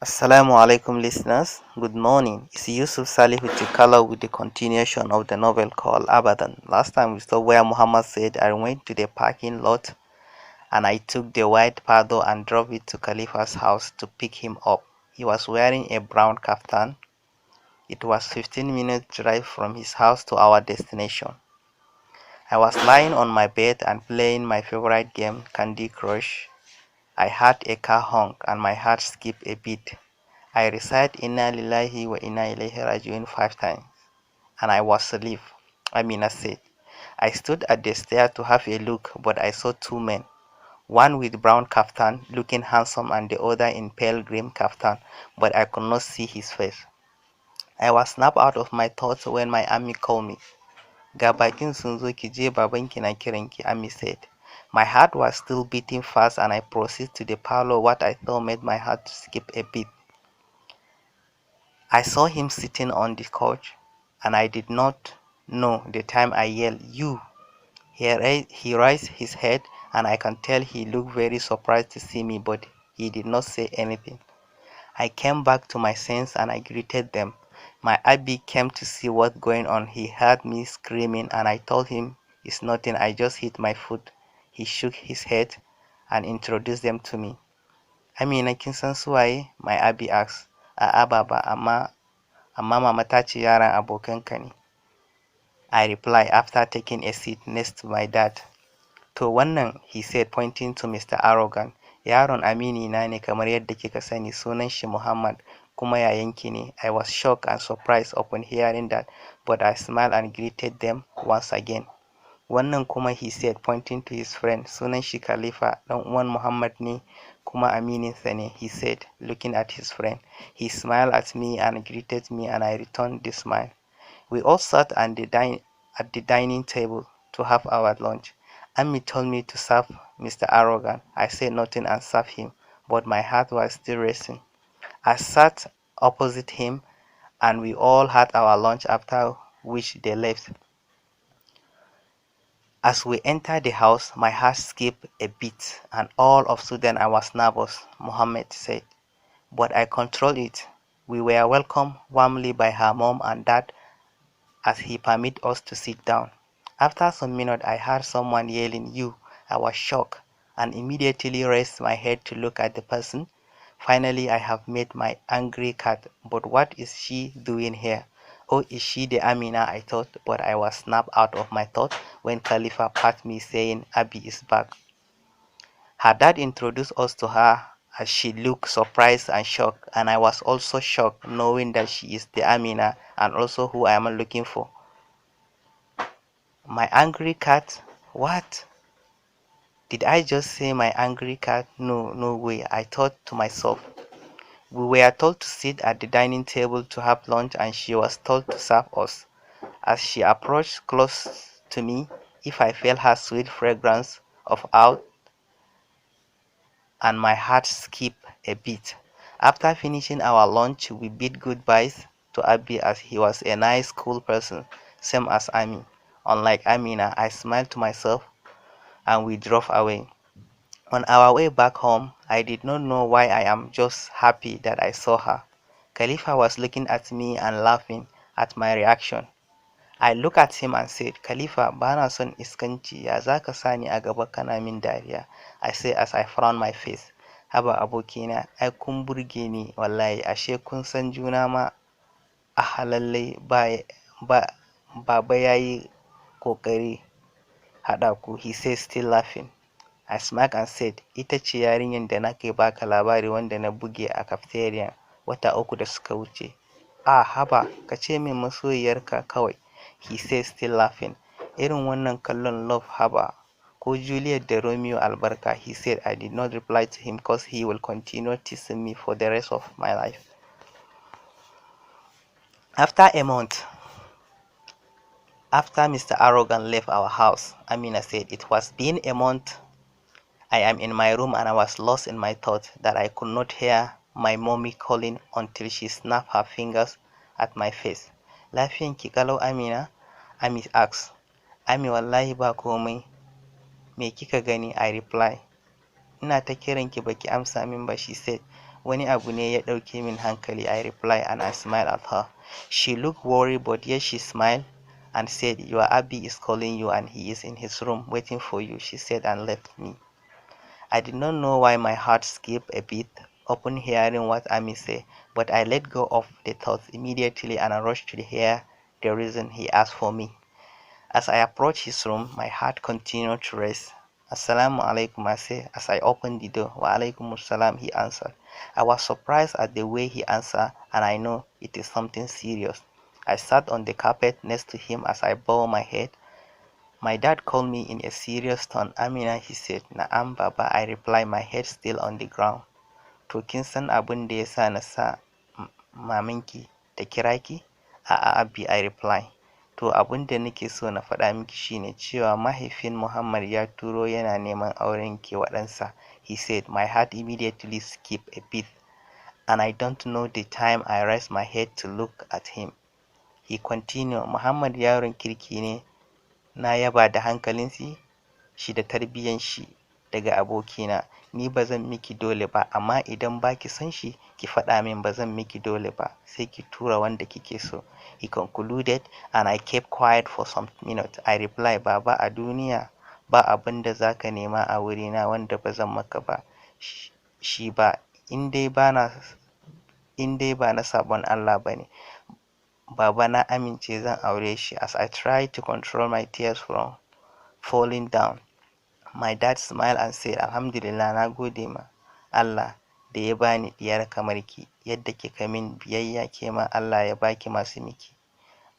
Assalamu alaikum listeners. Good morning. It's Yusuf Salih with Tikala with the continuation of the novel called Abadan. Last time we saw where Muhammad said, I went to the parking lot and I took the white Prado and drove it to Khalifa's house to pick him up. He was wearing a brown kaftan. It was 15 minutes drive from his house to our destination. I was lying on my bed and playing my favorite game, Candy Crush. I heard a car honk and my heart skipped a beat. I recite Inna Lillahi wa Inna Ilaihi Raji'un 5 times, and I was asleep. Amina said. I stood at the stair to have a look, but I saw two men, one with brown kaftan, looking handsome, and the other in pale green kaftan, but I could not see his face. I was snapped out of my thoughts when my Ami called me. Ga bakin sun zo ki je babanki na kiranki, Ami said. My heart was still beating fast and I proceeded to the parlor. What I thought made my heart skip a beat. I saw him sitting on the couch, and I did not know the time I yelled, You! He raised his head, and I can tell he looked very surprised to see me, but he did not say anything. I came back to my senses and I greeted them. My Abby came to see what's going on. He heard me screaming, and I told him it's nothing, I just hit my foot. He shook his head and introduced them to me. Amina kin san su waye? My Abby asked. A'a baba, amma mama ta ce yaran abokanka ne. I replied after taking a seat next to my dad. To wannan, he said, pointing to Mr. Arrogant. Yaron amini na ne kamar yadda kika sani, sunan shi Muhammad kuma yayanki ne. I was shocked and surprised upon hearing that, but I smiled and greeted them once again. Wannan kuma, he said, pointing to his friend, sunan shi Khalifa, ɗan uwan Muhammad ne kuma amininsa ne, he said, looking at his friend. He smiled at me and greeted me, and I returned the smile. We all sat at the dining table to have our lunch. Ami told me to serve Mr. Arrogant. I said nothing and served him, but my heart was still racing. I sat opposite him, and we all had our lunch, after which they left. As we entered the house, my heart skipped a beat, and all of a sudden I was nervous, Mohammed said. But I controlled it. We were welcomed warmly by her mom and dad as he permitted us to sit down. After some minutes, I heard someone yelling, You! I was shocked, and immediately raised my head to look at the person. Finally, I have met my angry cat, but what is she doing here? Oh, is she the Amina I thought? But I was snapped out of my thought when Khalifa patted me saying Abby is back. Her dad introduced us to her as she looked surprised and shocked, and I was also shocked knowing that she is the Amina and also who I am looking for. My angry cat? What? Did I just say my angry cat? No, no way, I thought to myself. We were told to sit at the dining table to have lunch, and she was told to serve us. As she approached close to me, if I felt her sweet fragrance of out, and my heart skipped a beat. After finishing our lunch, we bid goodbyes to Abi as he was a nice, cool person, same as Ami. Unlike Amina, I smiled to myself and we drove away. On our way back home, I did not know why I am just happy that I saw her. Khalifa was looking at me and laughing at my reaction. I looked at him and said, Khalifa, bana son iskanci, ya za ka sani a gaba kana min dariya? I said as I frowned my face. Haba abokina, ai kun burge ni wallahi, ashe kun san juna ma a halallai baba yayi kokari haɗa ku, he said still laughing. I smiled and said, ita ce yarinyar da nake baka labari wanda na buge a cafeteria wata uku da suka wuce. Ah haba, ka ce min masoyiyarka kawai, he said still laughing. Irin wannan kallon love haba, ko Juliet da Romeo albarka, he said. I did not reply to him because he will continue teasing me for the rest of my life. After a month, after Mr. Arrogant left our house, Amina said, it was been a month. I am in my room and I was lost in my thoughts that I could not hear my mommy calling until she snapped her fingers at my face. Lafiyanki kalau Amina? Ami asked. Ami wallahi ba komai. Me kika gani? I replied. Ina ta kiranki baki amsa min ba, she said. Wani abu ne ya ɗauke min hankali. I replied and I smiled at her. She looked worried, but yet she smiled and said, "Your Abi is calling you and he is in his room waiting for you," she said, and left me. I did not know why my heart skipped a beat upon hearing what Ami said, but I let go of the thoughts immediately and I rushed to hear the reason he asked for me. As I approached his room, my heart continued to race. "Assalamu alaikum," I said as I opened the door. "Wa alaikum assalam," he answered. I was surprised at the way he answered, and I know it is something serious. I sat on the carpet next to him as I bowed my head. My dad called me in a serious tone. "Amina," he said. "Na'am baba," I replied, my head still on the ground. "To kin san abin da ya sa na sa mamanki ta kira ki?" "A'a Abi," I replied. "To abin da nake so na faɗa miki shine cewa mahaifin Muhammad ya turo yana neman auren ki wa ɗansa," he said. My heart immediately skipped a beat, and I don't know the time I raised my head to look at him. He continued, "Muhammad yaron kirki ne, na yaba da hankalin shi da tarbiyyan shi daga abokina. Ni ba zan miki dole ba, amma idan baki son shi ki faɗa min, ba zan miki dole ba, sai ki tura wanda kike so," he concluded, and I kept quiet for some minutes. I replied, "Baba, a duniya ba abin da zaka nema a wurina wanda ba zan maka ba shi ba, in dai ba na sabon Allah bane. Baba, na amince zan aure shi." As I tried to control my tears from falling down, my dad smiled and said, "Alhamdulillah, na gode ma Allah da ya bani diyar kamar ki. Yadda kika min biyayya, ke ma Allah ya baki masu miki.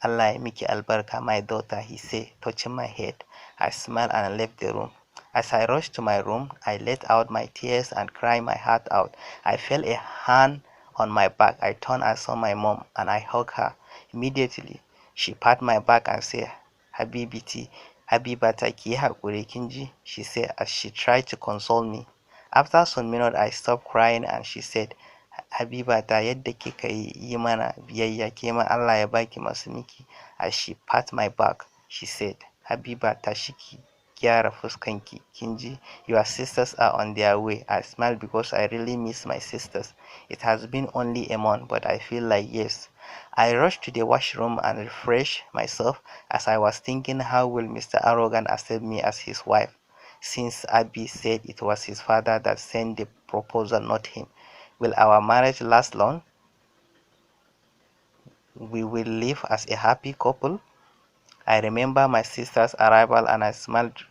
Allah ya miki albarka, my daughter," he said, touching my head. I smiled and left the room. As I rushed to my room, I let out my tears and cried my heart out. I felt a hand on my back. I turned and saw my mom, and I hugged her. Immediately, she patted my back and said, Habibata, ki yi haƙuri kin ji," she said as she tried to console me. After some minutes, I stopped crying and she said, "Habibata, yadda kika yi mana biyayya, ke ma Allah ya baki masu miki." As she patted my back, she said, "Habibata, shi ki gyara fuskanki, kin ji? Your sisters are on their way." I smiled because I really miss my sisters. It has been only a month, but I feel like years. I rushed to the washroom and refreshed myself as I was thinking, how will Mr. Arrogant accept me as his wife, since Abi said it was his father that sent the proposal, not him? Will our marriage last long? We will live as a happy couple? I remember my sister's arrival and I smiled.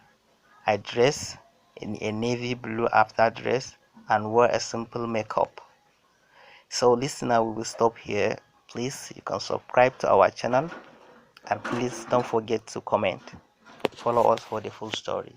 I dressed in a navy blue after dress and wore a simple makeup. So listener, we will stop here. Please, you can subscribe to our channel, and please don't forget to comment. Follow us for the full story.